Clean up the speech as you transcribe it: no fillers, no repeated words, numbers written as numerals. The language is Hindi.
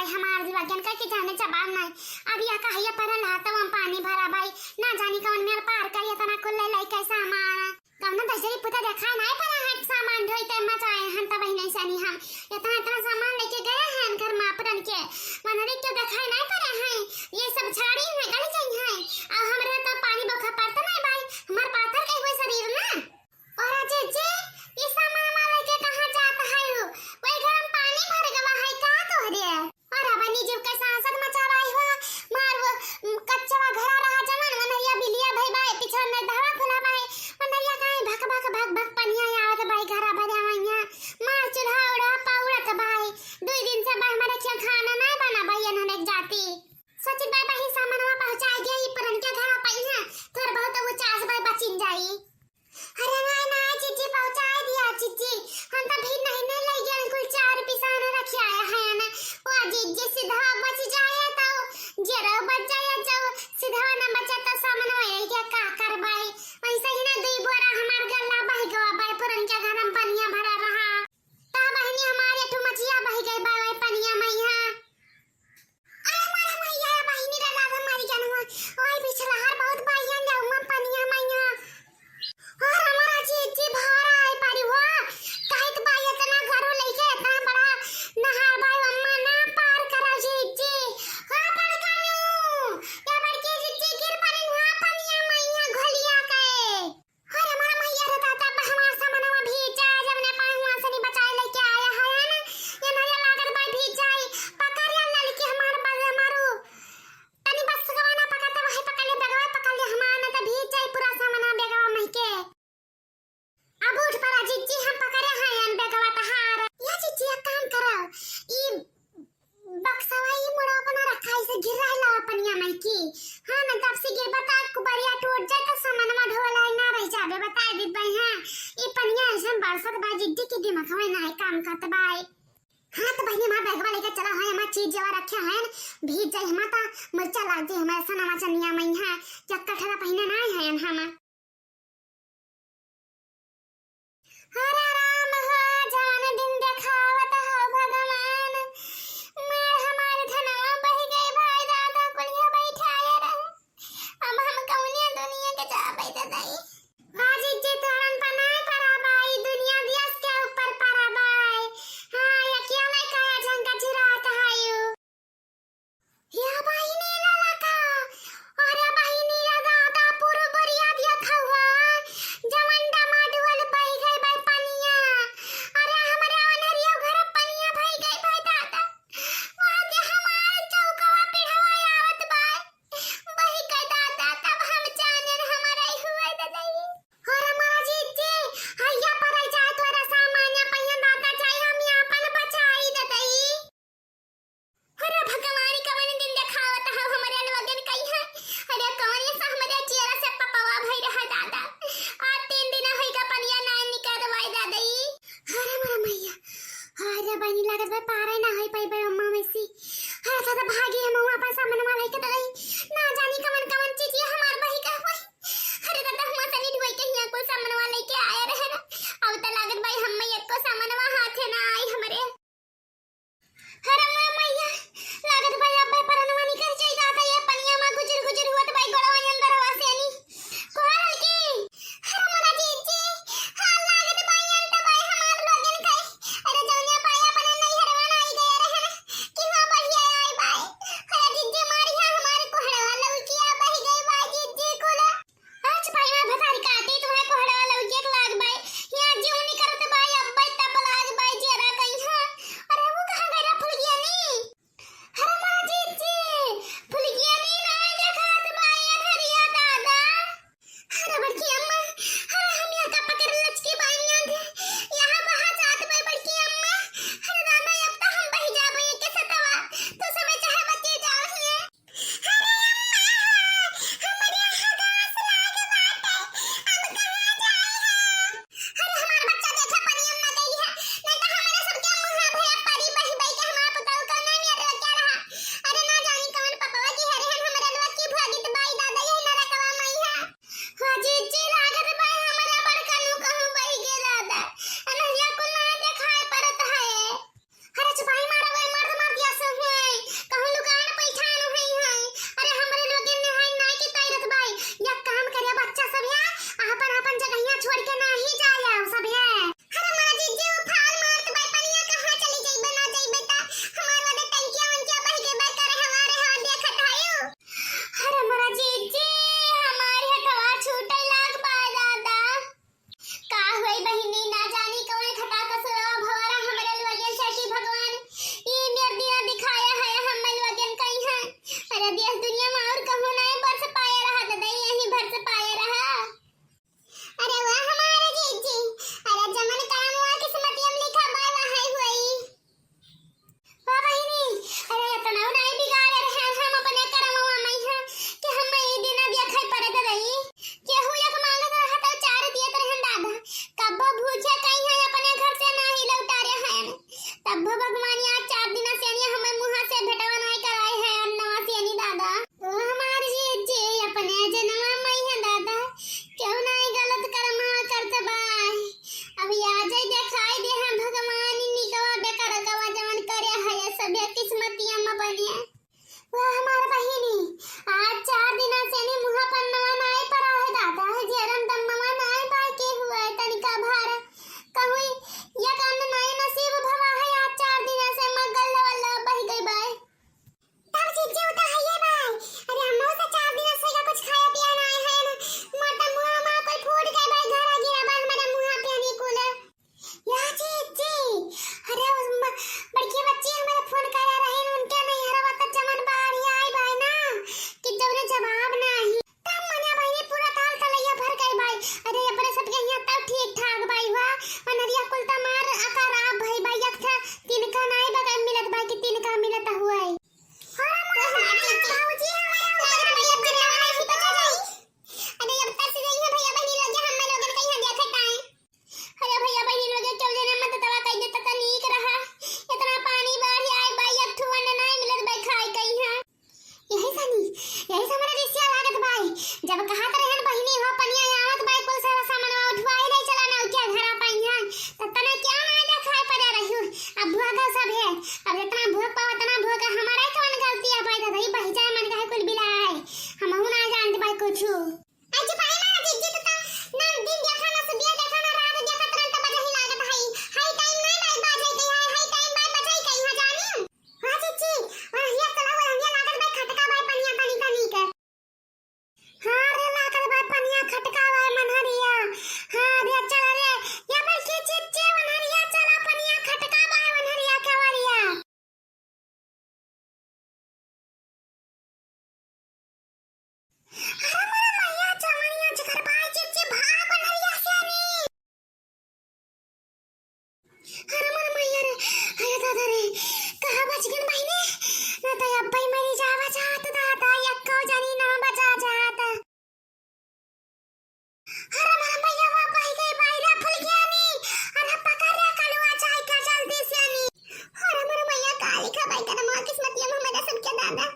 भाई हमार लगन का के जाने जबान नहीं अब या कहिया पर लाता हम पानी भरा भाई ना जानी कौन मेर पार का या तना कुल लाई कैसा हमारा कौन दजरी पुता देखा नहीं पर हट सामान ढोई ते मचाए हम त बहिने सनी हम इतना इतना सामान लेके गए हैं घर मापरन के मनरे तो दिखाई नहीं पड़े हैं ये सब झाड़ी में गल जाई हैं अब हमरे तो पानी बखा पड़ता नहीं भाई हमार पाथर के हुए शरीर ना और अजय जी ये सामान वाला के कहां जाता है वही घर में पानी भर गवा है का तो रे और अब नीचे के सांसद मचावाई हो मार कच्चा घर रहा जमन मनरिया बिलिया भाई भाई पीछे में धावा खुला भाई मनरिया काई भक भक भक भक पनिया आवत भाई घर भरे आइया मार चूल्हा उड़ा पाउड़ा त भाई 2 दिन से भाई हमारे क्या खाना नहीं बना भाई इन्होंने जाती सचिन भाई भाई सामान वहां पहुंचा गया ये परन के घर पाई है थोड़ा बहुत वो चास भाई बचिन जाई अरे ना चिट्ठी पहुंचा दिया चिट्ठी हम तो भी नहीं ले गए कुल 4 पिसान रखे आया है ना वो जी सीधा बच जाए तो जरा बच जाए जो सीधा ना बचा तो सामान में क्या का कर भाई ऐसे ही ना 2 बोरा हमार गल्ला बह गवा भाई परन के घर में पनिया भरा रहा ता बहनी हमारे तो मचिया बह गई भाई पनिया मैया अरे हमारा मैया बहनी रे लाग हमारी जानवा ओए पिछला हार बहुत भाईया जाऊंगा पनिया मैया और हमारा जी भारा है परिवा काहित भाई इतना घरो लेके इतना बड़ा नहा भाई अम्मा ना पार करा जी हां पर कानू या पर के जी गिर पड़ी वहां पनिया मैया घलिया के और हमारा मैया रहता तब हमारा सामानवा भीज जाए जब ने पानी वहां से नहीं बचाए लेके आया है ना ये नया लागत भाई भीज जाए पकड़ या लड़की हमार बाग मारू तनी बस गवाना पकड़ता वही पकड़ ले बगवा पकड़ ले हमारा तो भीज जाए पूरा सामान बेगवा में के अब उठ पड़ा जिज्जी हम पकड़े हैं अन बेगवा तहार या जिज्जी एक काम करो ई बक्सवा ई मोड़ा बना रखा इसे गिर रहा पनिया में की हां ना तब से गिर बता कुबरिया टूट जाए तो सामानवा ढोला ना रह जाबे बता दी भाई हां ई पनिया ऐसे बरसत भाई जिज्जी के दिमाग में ना काम करत भाई हां तो बहनी मां बैगवा लेके चला है हमार चीज जवा रखे हैं भीज जाए हमारा मरचा लाग दे हमारे सनामा चनिया में है चक्का ठरा पहिना ना है हम हरे राम हो जवान दिन देखावत हो भगवान मार हमारे धनवा बह गए भाई दादा कुलिया बैठाए रहे अब हम कौनिया दुनिया के जा बैठे दई आज जी तोरन पनाए परा भाई दुनिया दियस के ऊपर परा भाई हां ये क्या मैं काया झंका चिरात हायु या भाई नीला लगा अरे भाई नीला दादा पूरा बरिया दिया खावा जवन टमाटोल बह गए भाई पनिया अरे हमारे अनहरिया घर पनिया बह गए भाई दादा वहां के हमारे चौकवा पिढ़वा आवत भाई बह गए दादा तब हम जाने हमारा ही हुए दई और हमारा जीते हैया पर जाए तोरा सामान्य पहिया दादा जाए हम अपन बचाई दई अरे भगवान कवन दिन देखावत है हमारे लगन कई है अरे कवन सा हमारे चेहरा से पपवा भई रहा दादा आज 3 दिन होइगा पनिया ना निकल दवाई दादाई अरे मोरा मैया अरे बनी लागत बे पारे ना होई पाई बे अम्मा मेसी अरे दादा भागी हम अपन सामान वाला के दई ना जानी कवन कवन चीज ये हमार बही का होई अरे दादा हम सनी ढोई के हिया को सामान वाला के आया रहे ना अब त लागत भाई हम एक को सामान वा हाथे ना आई हमरे अरे मोरा मैया लागत भाई अब परनवा निकल जाई दादा ये पनिया में गुजर गुजर हुआ तो भाई गड़वा अंदर वासेनी कोहल की अरे मोरा जीजी हां लागत भाई अंत भाई हमार लोगन कई अरे जौनिया पाया बने नहीं हरवाना आई गया रहे कि हां बढ़िया आई भाई अरे जीजी मारी है हमारे कोहड़ा लौकिया बह गई भाई जीजी कोला आज भाई मैं भतारी काटी तुम्हें कोहड़ा लौकिया लाग भाई या जीव नहीं करत भाई अब भाई तब लाग भाई जरा कहीं तब भगवान यार 4 दिन से यानी हमें मुहा से भेटवा नहीं कराए है अन्नवा से यानी दादा तो हमारे जे अपने जनवा मई है दादा क्यों नहीं गलत कर्म करते बाय अब आ जाए दिखाई दे हम भगवान निकवा बेकार गवा जवन करे है सब किस्मतियां में बनिए वो हमारे बहिनी आज 4 दिन से यानी मुहा पन्नवा नहीं पड़ा है दादा जेरम दम्मवा नहीं बाय के हुआ है तनिका भार कहूं ये कान नहीं नसीब भवा है आज 4 दिन से मगल वाला बह गई बाय तब चीज होता है ये बाय अरे हम से 4 दिन से कुछ खाया पिया नहीं है मोटा मुंह में कोई फूट गई बाय घर आ गिरा बाय हमारे मुंह पे नहीं कूल या जी अरे बड़की बच्ची हमारे फोन करा रहे हैं उनके नहीं हरवा तो चमन बाहर ही आई बाय ना कि जब जवाब नहीं तब मने भाई पूरा ताल तलैया भर गई बाय अरे अपने सब के यहां तब ठीक ठाक बाय हुआ अनरिया कुल तमार आकार आप भाई भाई एक था तिनका नहीं बगल मिलत भाई कि तिनका मिलत हुआ है बाबूजी हमारा भैया चिल्ला नहीं पता नहीं अरे अब तक से भैया बहनी लोग हम लोगन के यहां देखत आए अरे भैया बहनी लोग चल जाना मत दवा कह देता त नीक रहा इतना पानी बाढ़ आए भाई एक ठुवन नहीं मिलत भाई खाए कहीं हां यही हमारा रिश्ता लागत भाई जब कहा त रहन बहनी हो पनिया आवत भाई कुल सारा सामान उठवाई नहीं चलाना क्या घर आ पाई हां त तना क्या नहीं देखाई पड़ा रही अब भूखा सब है अब इतना भूख पावा तना भूख हमारा कौन गलती है भाई दादा भाई जाए मन का कुल बिला है हम हूं ना जानते भाई कुछ आज पाई ना जी तो ना दिन देखा ना सुबह देखा ना रात देखा तुरंत बजा ही लागत हाई टाइम नहीं भाई बाजे के हाई टाइम भाई बजाई कहीं हां जानी हां जी और ये चला वो हम लागत भाई खटका भाई पनिया पानी का नी कर हां रे लागत भाई पनिया खटका भाई मनहरिया हां रे चला रे ये भाई के चिच्चे मनहरिया चला पनिया खटका भाई मनहरिया कवरिया हमारा मैया चमनिया जकर भाई चिच्चे भाई मनहरिया सेनी हमारा मैया रे अरे दादा रे कहां बच गए बहनी ना तो अब भाई मरी जावा चाहत दादा यक्को जानी ना बचा जात हमारा मैया वो पाई गई बाहर फुल गया नी अरे पकड़ रे कलवा चाय का जल्दी से नी हमारा मैया काली का भाई का मां किस्मत ये हमारा सब के दादा